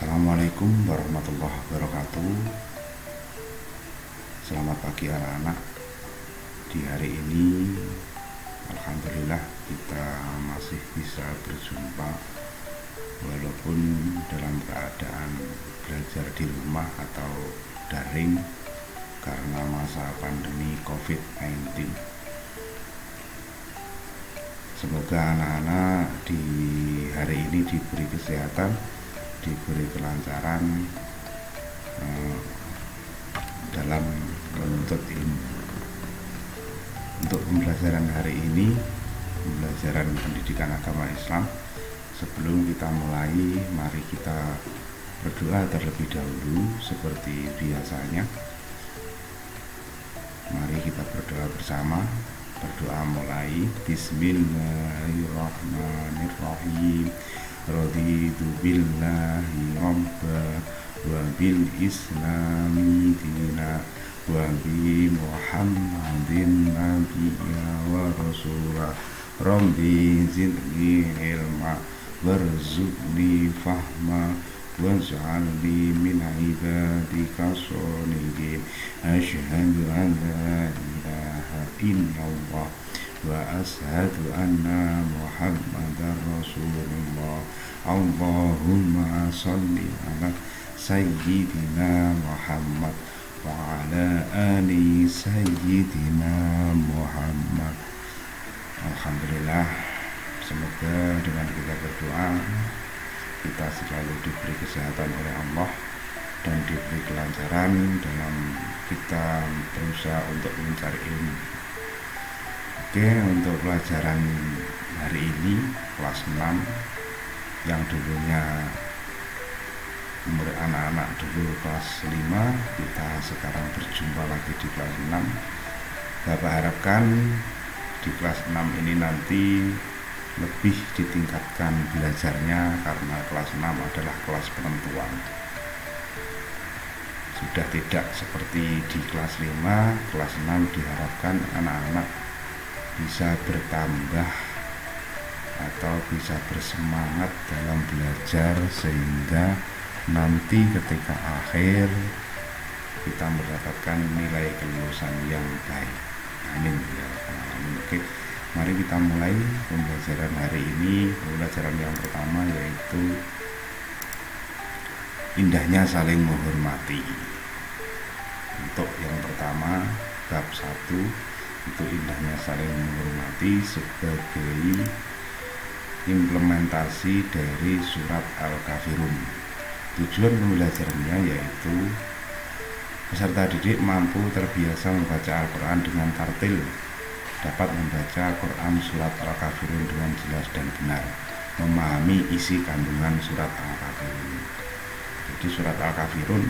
Assalamualaikum warahmatullahi wabarakatuh. Selamat pagi anak-anak. Di hari ini alhamdulillah kita masih bisa berjumpa walaupun dalam keadaan belajar di rumah atau daring karena masa pandemi COVID-19. Semoga anak-anak di hari ini diberi kesehatan, diberi kelancaran dalam menuntut ilmu. Untuk pembelajaran hari ini, pembelajaran pendidikan agama Islam, sebelum kita mulai, mari kita berdoa terlebih dahulu seperti biasanya. Mari kita berdoa bersama. Berdoa mulai. Bismillahirrahmanirrahim. Raditu billahi rabba wa bil islami dina wa bi muhammadin nabiyya wa rasulah. Rabbi zidni ilma warzuqni fahma waj'alni min ibadika sholihin. Asyhadu an la ilaha illallah wa asyhadu anna muhammadar rasulullah. Allahumma sholli ala sayyidina Muhammad wa ala ali sayyidina Muhammad. Alhamdulillah, semoga dengan kita berdoa kita selalu diberi kesehatan oleh Allah dan diberi kelancaran dalam kita berusaha untuk mencari ilmu. Oke, untuk pelajaran hari ini kelas 6 yang dulunya umur anak-anak dulu kelas 5, kita sekarang berjumpa lagi di kelas 6. Bapak harapkan di kelas 6 ini nanti lebih ditingkatkan belajarnya karena kelas 6 adalah kelas penentuan. Sudah tidak seperti di kelas 5, kelas 6 diharapkan anak-anak bisa bertambah atau bisa bersemangat dalam belajar sehingga nanti ketika akhir kita mendapatkan nilai kelulusan yang baik. Amin ya rabbal alamin. Oke, mari kita mulai pembelajaran hari ini. Pembelajaran yang pertama yaitu indahnya saling menghormati. Untuk yang pertama, bab 1 itu indahnya saling menghormati sebagai implementasi dari surat Al-Kafirun. Tujuan pembelajarannya yaitu peserta didik mampu terbiasa membaca Al-Quran dengan tartil, dapat membaca Quran surat Al-Kafirun dengan jelas dan benar, memahami isi kandungan surat Al-Kafirun. Jadi surat Al-Kafirun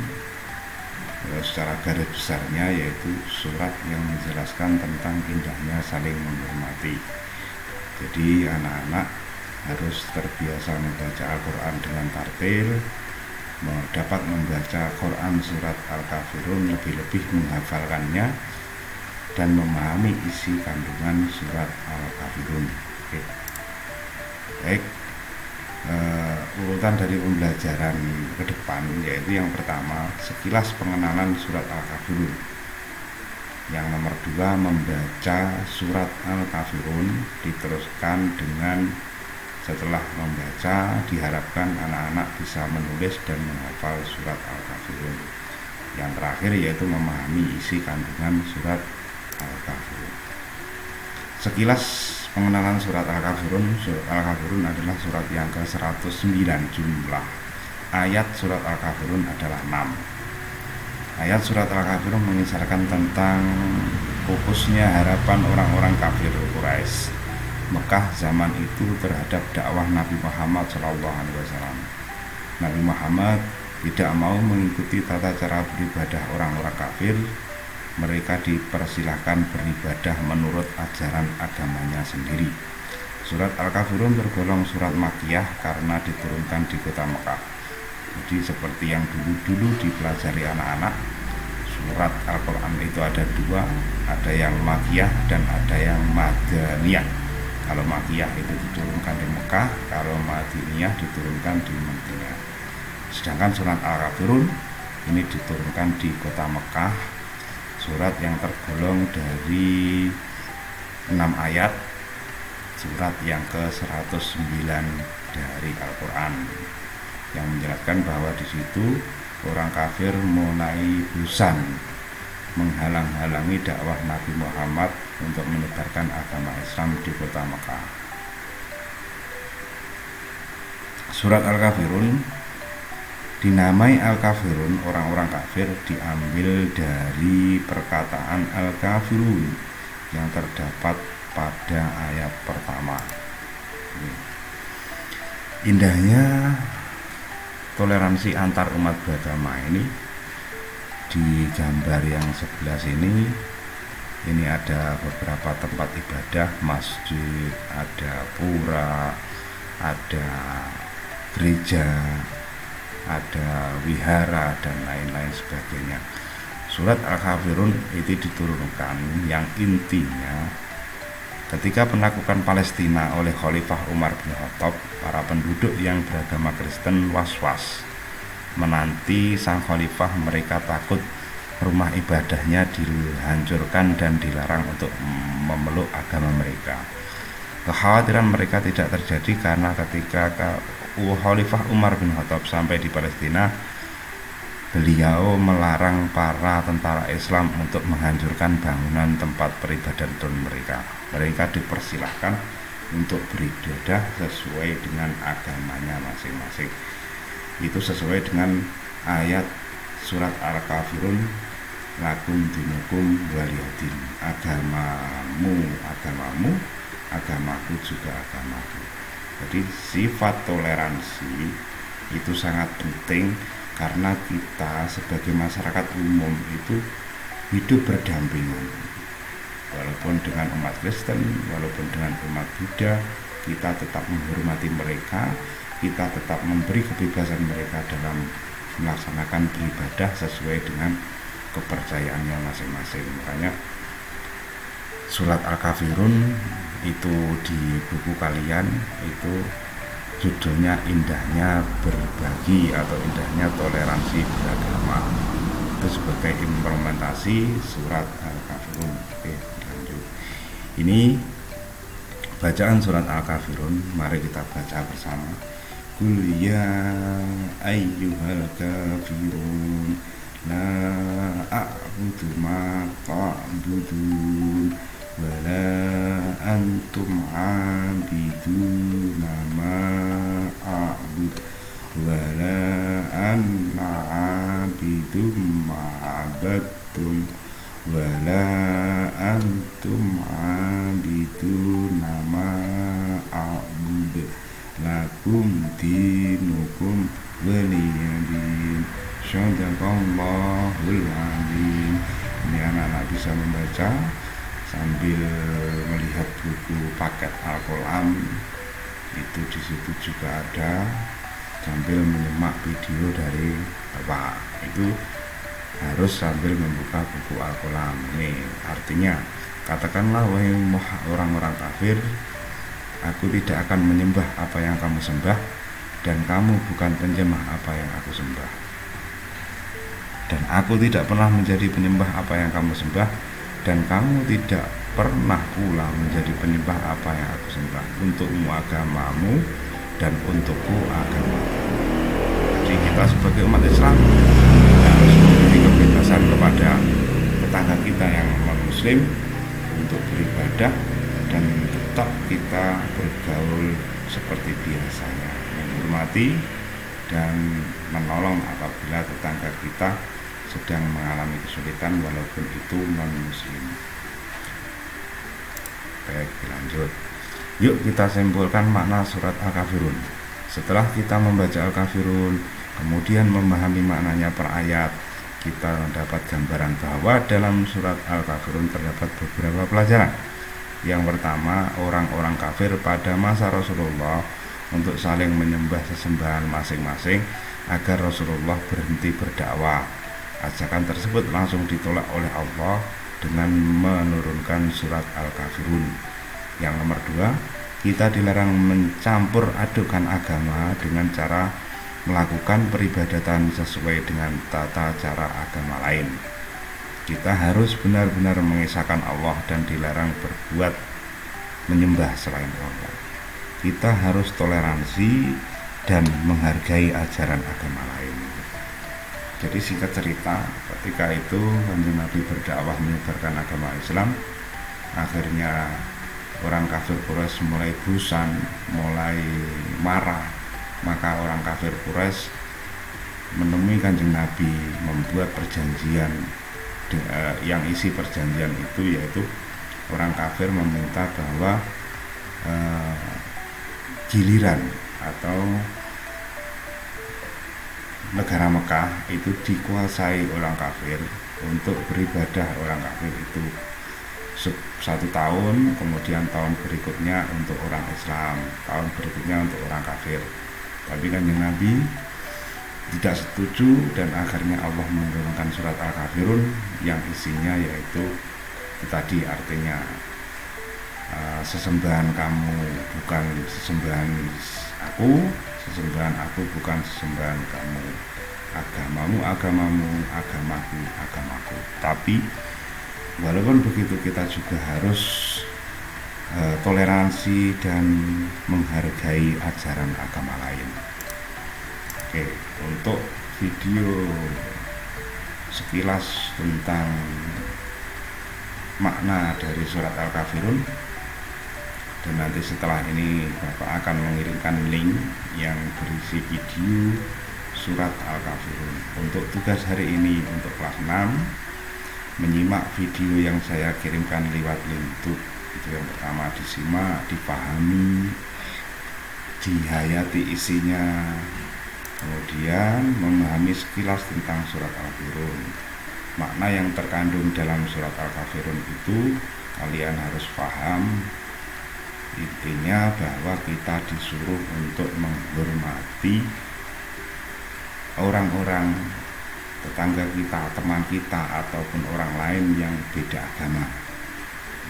secara garis besarnya yaitu surat yang menjelaskan tentang indahnya saling menghormati. Jadi anak-anak harus terbiasa membaca Al-Quran dengan tartil, dapat membaca Quran surat Al-Kafirun, lebih-lebih menghafalkannya dan memahami isi kandungan surat Al-Kafirun. Oke. Baik, urutan dari pembelajaran ke depan yaitu yang pertama, sekilas pengenalan surat Al-Kafirun. Yang nomor 2, membaca surat Al-Kafirun, diteruskan dengan setelah membaca diharapkan anak-anak bisa menulis dan menghafal surat Al-Kafirun. Yang terakhir yaitu memahami isi kandungan surat Al-Kafirun. Sekilas pengenalan surat Al-Kafirun. Surat Al-Kafirun adalah surat yang ke-109 jumlah. Ayat surat Al-Kafirun adalah 6. Ayat surat Al-Kafirun mengisarkan tentang fokusnya harapan orang-orang kafir Quraisy Mekah zaman itu terhadap dakwah Nabi Muhammad SAW. Nabi Muhammad tidak mau mengikuti tata cara beribadah orang-orang kafir. Mereka dipersilahkan beribadah menurut ajaran agamanya sendiri. Surat Al-Kafirun tergolong surat Makkiyah karena diturunkan di kota Mekah. Jadi seperti yang dulu-dulu dipelajari anak-anak, surat Al-Quran itu ada 2, ada yang Makkiyah dan ada yang Madaniyah. Kalau Makkiyah itu diturunkan di Mekah, kalau Madiniyah diturunkan di Madinah. Sedangkan surat Al-Kafirun ini diturunkan di kota Mekah, surat yang tergolong dari 6 ayat, surat yang ke-109 dari Al-Quran, yang menjelaskan bahwa di situ orang kafir mulai bosan menghalang-halangi dakwah Nabi Muhammad untuk menyebarkan agama Islam di kota Mekah. Surat Al-Kafirun dinamai Al-Kafirun, orang-orang kafir, diambil dari perkataan Al-Kafirun yang terdapat pada ayat pertama. Indahnya toleransi antar umat beragama ini di gambar yang sebelah sini. Ini ada beberapa tempat ibadah, masjid, ada pura, ada gereja, ada wihara, dan lain-lain sebagainya. Surat Al-Kafirun itu diturunkan yang intinya ketika penaklukan Palestina oleh Khalifah Umar bin Khattab, para penduduk yang beragama Kristen was-was menanti sang khalifah. Mereka takut rumah ibadahnya dihancurkan dan dilarang untuk memeluk agama mereka. Kekhawatiran mereka tidak terjadi karena ketika Khalifah Umar bin Khattab sampai di Palestina, beliau melarang para tentara Islam untuk menghancurkan bangunan tempat peribadatan mereka. Mereka dipersilahkan untuk beribadah sesuai dengan agamanya masing-masing. Itu sesuai dengan ayat surat Al-Kafirun, lakum dinukum waliyadin, agamamu agamamu, agamaku juga agamaku. Jadi sifat toleransi itu sangat penting, karena kita sebagai masyarakat umum itu hidup berdampingan, walaupun dengan umat Kristen, walaupun dengan umat Buddha, kita tetap menghormati mereka, kita tetap memberi kebebasan mereka dalam melaksanakan beribadah sesuai dengan kepercayaannya masing-masing. Makanya surat Al-Kafirun itu di buku kalian itu judulnya Indahnya Berbagi atau Indahnya Toleransi Beragama. Itu sebagai implementasi surat Al-Kafirun. Oke, lanjut. Ini bacaan surat Al-Kafirun. Mari kita baca bersama. Qul ya ayyuhal kafirun la a'budu ma ta'budun wala antum abiduna ma a'bud wala anna abidum ma abadtum wala antum abiduna ma a'bud lakum dinukum waliyadin. Syadaqallahul azim. Ini anak-anak bisa membaca sambil melihat buku paket Al-Quran, itu di situ juga ada, sambil menyimak video dari Bapak. Itu harus sambil membuka buku Al-Quran. Ini artinya, katakanlah wahai orang-orang kafir, aku tidak akan menyembah apa yang kamu sembah, dan kamu bukan penyembah apa yang aku sembah. Dan aku tidak pernah menjadi penyembah apa yang kamu sembah, dan kamu tidak pernah pula menjadi penyembah apa yang aku sembah. Untukmu agamamu, dan untukku agamaku. Jadi kita sebagai umat Islam harus memberi kebebasan kepada tetangga kita yang non-muslim untuk beribadah, dan tetap kita bergaul seperti biasanya, menghormati dan menolong apabila tetangga kita sedang mengalami kesulitan walaupun itu non-muslim. Baik, lanjut. Yuk kita simpulkan makna surat Al-Kafirun. Setelah kita membaca Al-Kafirun, kemudian memahami maknanya per ayat, kita mendapat gambaran bahwa dalam surat Al-Kafirun terdapat beberapa pelajaran. Yang pertama, orang-orang kafir pada masa Rasulullah untuk saling menyembah sesembahan masing-masing agar Rasulullah berhenti berdakwah. Ajakan tersebut langsung ditolak oleh Allah dengan menurunkan surat Al-Kafirun. Yang nomor dua, kita dilarang mencampur adukan agama dengan cara melakukan peribadatan sesuai dengan tata cara agama lain. Kita harus benar-benar mengesahkan Allah dan dilarang berbuat menyembah selain Allah. Kita harus toleransi dan menghargai ajaran agama lain. Jadi singkat cerita, ketika itu Kanjeng Nabi berdakwah menyebarkan agama Islam, akhirnya orang kafir Quraisy mulai bosan, mulai marah. Maka orang kafir Quraisy menemui Kanjeng Nabi, membuat perjanjian yang isi perjanjian itu yaitu orang kafir meminta bahwa giliran atau negara Mekah itu dikuasai orang kafir. Untuk beribadah orang kafir itu 1 tahun, kemudian tahun berikutnya untuk orang Islam, tahun berikutnya untuk orang kafir. Tapi Kanjeng Nabi tidak setuju dan akhirnya Allah menurunkan surat Al-Kafirun yang isinya yaitu tadi artinya sesembahan kamu bukan sesembahan aku, sesembahan aku bukan sesembahan kamu, agamamu agamamu, agamaku agamaku. Tapi walaupun begitu kita juga harus toleransi dan menghargai ajaran agama lain. Oke, untuk video sekilas tentang makna dari surat Al-Kafirun, dan nanti setelah ini Bapak akan mengirimkan link yang berisi video surat Al-Kafirun. Untuk tugas hari ini untuk kelas 6, menyimak video yang saya kirimkan lewat link YouTube. Itu yang pertama, disimak, dipahami, dihayati isinya, kemudian memahami sekilas tentang surat Al-Kafirun. Makna yang terkandung dalam surat Al-Kafirun itu kalian harus paham. Intinya bahwa kita disuruh untuk menghormati orang-orang tetangga kita, teman kita, ataupun orang lain yang beda agama.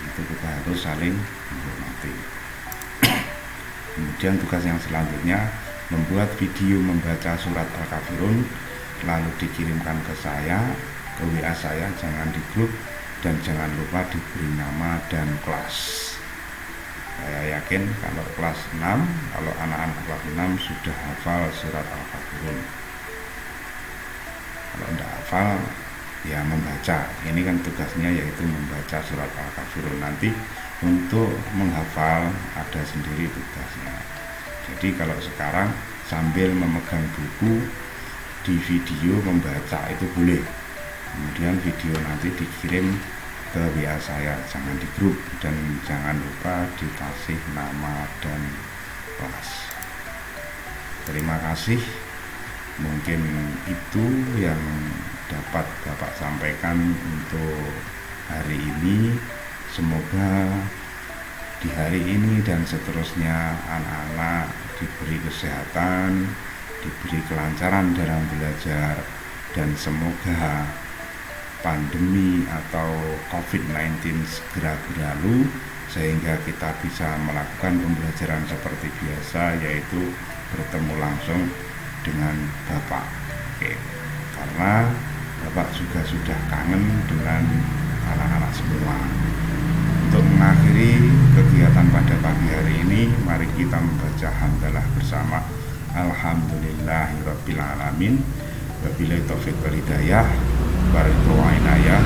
Itu kita harus saling menghormati. Kemudian tugas yang selanjutnya, membuat video membaca surat Al-Kafirun, lalu dikirimkan ke saya, ke WA saya, jangan di grup, dan jangan lupa diberi nama dan kelas. Saya yakin kalau kelas 6, kalau anak-anak kelas 6 sudah hafal surat Al-Kafirun. Kalau tidak hafal, ya membaca. Ini kan tugasnya yaitu membaca surat Al-Kafirun. Nanti untuk menghafal ada sendiri tugasnya. Jadi kalau sekarang sambil memegang buku, di video membaca itu boleh. Kemudian video nanti dikirim ke WA saya, jangan di grup, dan jangan lupa dikasih nama dan kelas. Terima kasih. Mungkin itu yang dapat Bapak sampaikan untuk hari ini. Semoga di hari ini dan seterusnya anak-anak diberi kesehatan, diberi kelancaran dalam belajar, dan semoga pandemi atau COVID-19 segera berlalu sehingga kita bisa melakukan pembelajaran seperti biasa, yaitu bertemu langsung dengan Bapak. Oke. Karena Bapak juga sudah kangen dengan anak-anak semua. Untuk mengakhiri kegiatan pada pagi hari ini, mari kita membaca hamdalah bersama. Alhamdulillahirabbil alamin. Wabillahi taufiq wal hidayah. Waridho inayah.